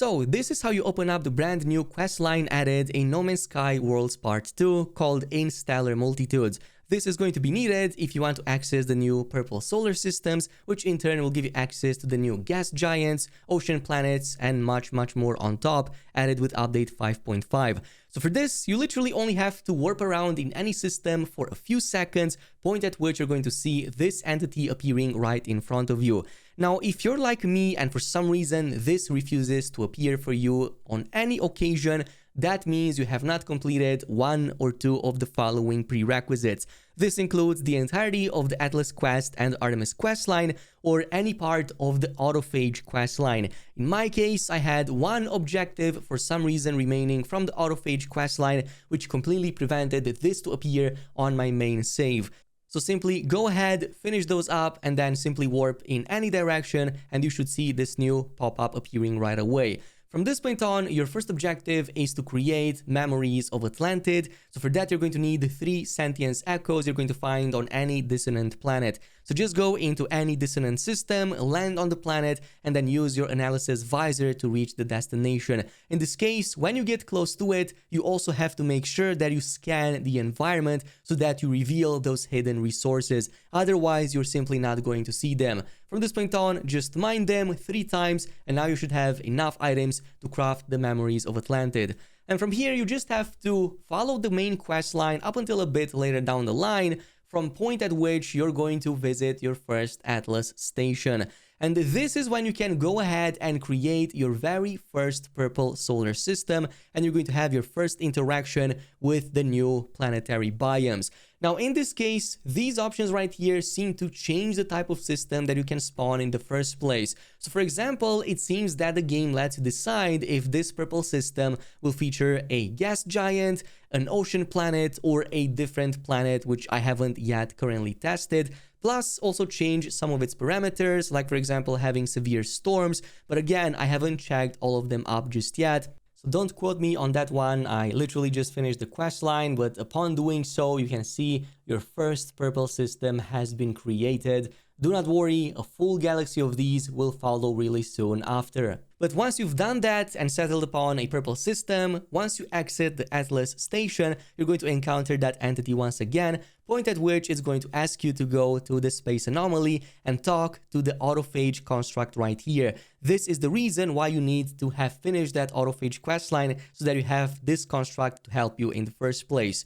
So this is how you open up the brand new questline added in No Man's Sky Worlds Part 2 called Interstellar Multitudes. This is going to be needed if you want to access the new purple solar systems, which in turn will give you access to the new gas giants, ocean planets, and much more on top, added with update 5.5. So for this, you literally only have to warp around in any system for a few seconds, point at which you're going to see this entity appearing right in front of you. Now, if you're like me and for some reason this refuses to appear for you on any occasion, that means you have not completed one or two of the following prerequisites. This includes the entirety of the Atlas quest and Artemis questline, or any part of the autophage questline. In my case, I had one objective for some reason remaining from the autophage questline, which completely prevented this to appear on my main save. So simply go ahead, finish those up, and then simply warp in any direction, and you should see this new pop-up appearing right away. From this point on, your first objective is to create memories of Atlantid. So for that, you're going to need 3 sentience echoes you're going to find on any dissonant planet. So just go into any dissonant system, land on the planet, and then use your analysis visor to reach the destination. In this case, when you get close to it, you also have to make sure that you scan the environment so that you reveal those hidden resources. Otherwise, you're simply not going to see them. From this point on, just mine them 3 times, and now you should have enough items to craft the memories of Atlantid. And from here, you just have to follow the main quest line up until a bit later down the line, from point at which you're going to visit your first Atlas station. And this is when you can go ahead and create your very first purple solar system, and you're going to have your first interaction with the new planetary biomes. Now, in this case, these options right here seem to change the type of system that you can spawn in the first place. So for example, it seems that the game lets you decide if this purple system will feature a gas giant, an ocean planet, or a different planet, which I haven't yet currently tested. Plus also change some of its parameters, like for example having severe storms, but again, I haven't checked all of them up just yet. So don't quote me on that one. I literally just finished the quest line, but upon doing so, you can see your first purple system has been created. Do not worry, a full galaxy of these will follow really soon after. But once you've done that and settled upon a purple system, once you exit the Atlas station, you're going to encounter that entity once again, point at which it's going to ask you to go to the space anomaly and talk to the autophage construct right here. This is the reason why you need to have finished that autophage questline so that you have this construct to help you in the first place.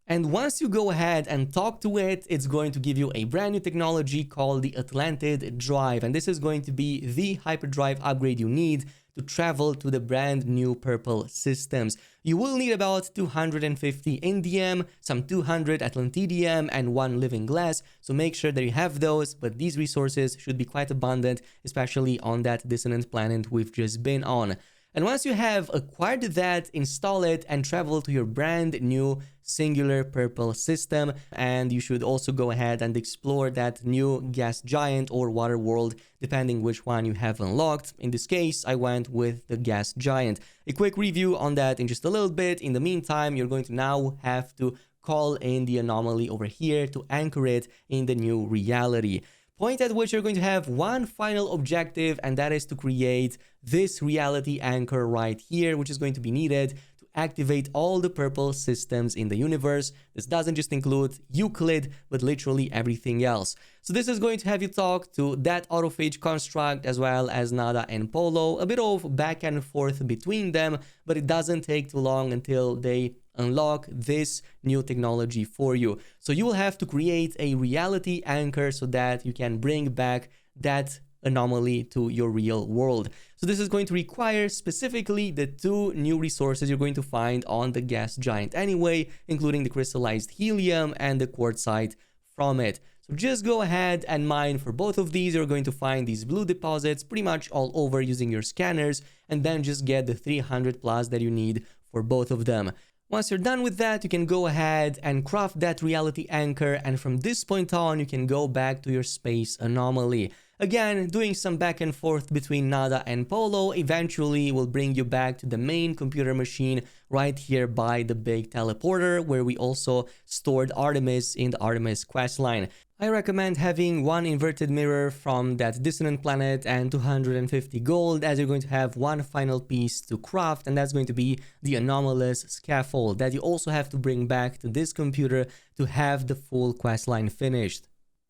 And once you go ahead and talk to it, it's going to give you a brand new technology called the Atlantid Drive. And this is going to be the hyperdrive upgrade you need to travel to the brand new purple systems. You will need about 250 indium, some 200 Atlantidium, and 1 living glass. So make sure that you have those, but these resources should be quite abundant, especially on that dissonant planet we've just been on. And once you have acquired that, install it and travel to your brand new singular purple system. And you should also go ahead and explore that new gas giant or water world, depending which one you have unlocked. In this case, I went with the gas giant. A quick review on that in just a little bit. In the meantime, you're going to now have to call in the anomaly over here to anchor it in the new reality. Point at which you're going to have one final objective, and that is to create this reality anchor right here, which is going to be needed to activate all the purple systems in the universe. This doesn't just include Euclid, but literally everything else. So this is going to have you talk to that autophage construct as well as Nada and Polo, a bit of back and forth between them, but it doesn't take too long until they unlock this new technology for you. So you will have to create a reality anchor so that you can bring back that anomaly to your real world. So this is going to require specifically the 2 new resources you're going to find on the gas giant anyway, including the crystallized helium and the quartzite from it. So just go ahead and mine for both of these. You're going to find these blue deposits pretty much all over using your scanners, and then just get the 300 plus that you need for both of them. Once you're done with that, you can go ahead and craft that reality anchor, and from this point on, you can go back to your space anomaly. again, doing some back and forth between Nada and Polo eventually will bring you back to the main computer machine right here by the big teleporter, where we also stored Artemis in the Artemis questline. I recommend having one inverted mirror from that dissonant planet and 250 gold, as you're going to have one final piece to craft, and that's going to be the anomalous scaffold that you also have to bring back to this computer to have the full questline finished.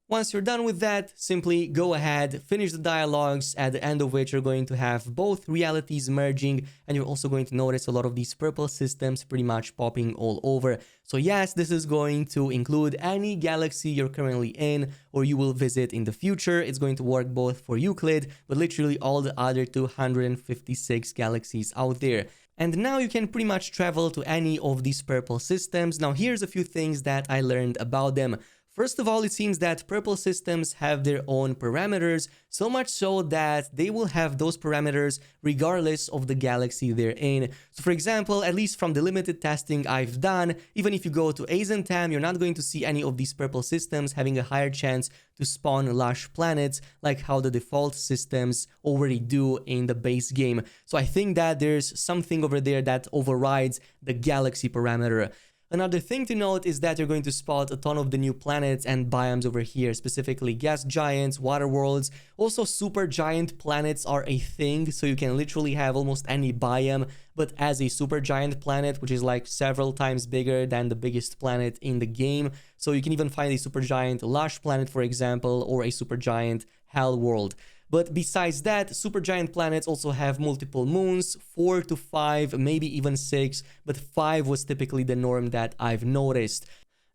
Once you're done with that, simply go ahead, finish the dialogues, at the end of which you're going to have both realities merging, and you're also going to notice a lot of these purple systems pretty much popping all over. So yes, this is going to include any galaxy you're currently in or you will visit in the future. It's going to work both for Euclid, but literally all the other 256 galaxies out there. And now you can pretty much travel to any of these purple systems. Now here's a few things that I learned about them. First of all, it seems that purple systems have their own parameters, so much so that they will have those parameters regardless of the galaxy they're in. So for example, at least from the limited testing I've done, even if you go to Azentem, you're not going to see any of these purple systems having a higher chance to spawn lush planets like how the default systems already do in the base game. So I think that there's something over there that overrides the galaxy parameter. Another thing to note is that you're going to spot a ton of the new planets and biomes over here, specifically gas giants, water worlds. Also, super giant planets are a thing, so you can literally have almost any biome, but as a super giant planet, which is like several times bigger than the biggest planet in the game. So you can even find a super giant lush planet, for example, or a super giant hell world. But besides that, supergiant planets also have multiple moons, 4 to 5, maybe even 6, but 5 was typically the norm that I've noticed.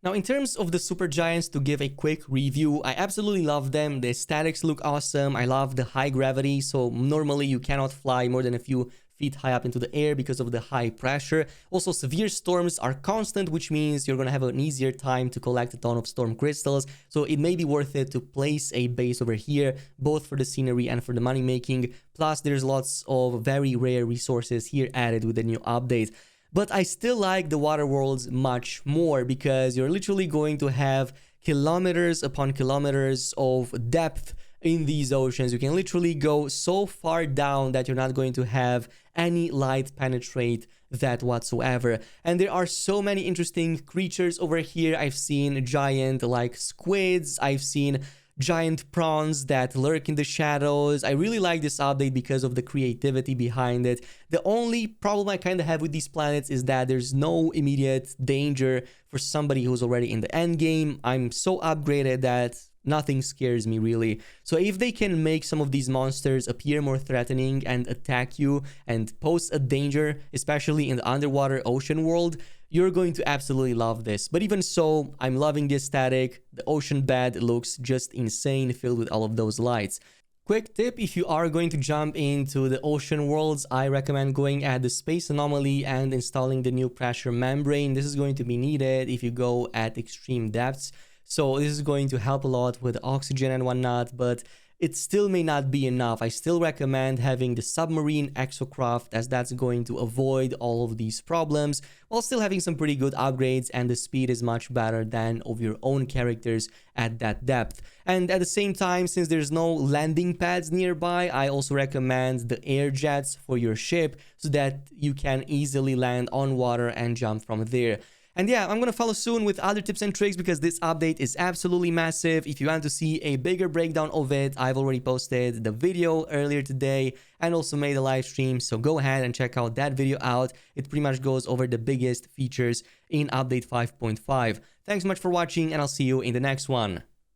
Now, in terms of the supergiants, to give a quick review, I absolutely love them. The aesthetics look awesome. I love the high gravity, so normally you cannot fly more than a few feet high up into the air because of the high pressure. Also, severe storms are constant, which means you're gonna have an easier time to collect a ton of storm crystals, so it may be worth it to place a base over here, both for the scenery and for the money making. Plus, there's lots of very rare resources here added with the new update. But I still like the water worlds much more because you're literally going to have kilometers upon kilometers of depth in these oceans. You can literally go so far down that you're not going to have any light penetrate that whatsoever. And there are so many interesting creatures over here. I've seen giant like squids, I've seen giant prawns that lurk in the shadows. I really like this update because of the creativity behind it. The only problem I kind of have with these planets is that there's no immediate danger for somebody who's already in the end game. I'm so upgraded that nothing scares me really. So if they can make some of these monsters appear more threatening and attack you and pose a danger, especially in the underwater ocean world, you're going to absolutely love this. But even so, I'm loving the aesthetic. The ocean bed looks just insane, filled with all of those lights. Quick tip, if you are going to jump into the ocean worlds, I recommend going at the space anomaly and installing the new pressure membrane. This is going to be needed if you go at extreme depths. So this is going to help a lot with oxygen and whatnot, but it still may not be enough. I still recommend having the submarine exocraft, as that's going to avoid all of these problems while still having some pretty good upgrades, and the speed is much better than of your own characters at that depth. And at the same time, since there's no landing pads nearby, I also recommend the air jets for your ship so that you can easily land on water and jump from there. And yeah, I'm gonna follow soon with other tips and tricks because this update is absolutely massive. If you want to see a bigger breakdown of it, I've already posted the video earlier today and also made a live stream, so go ahead and check out that video out. It pretty much goes over the biggest features in update 5.5. Thanks so much for watching, and I'll see you in the next one.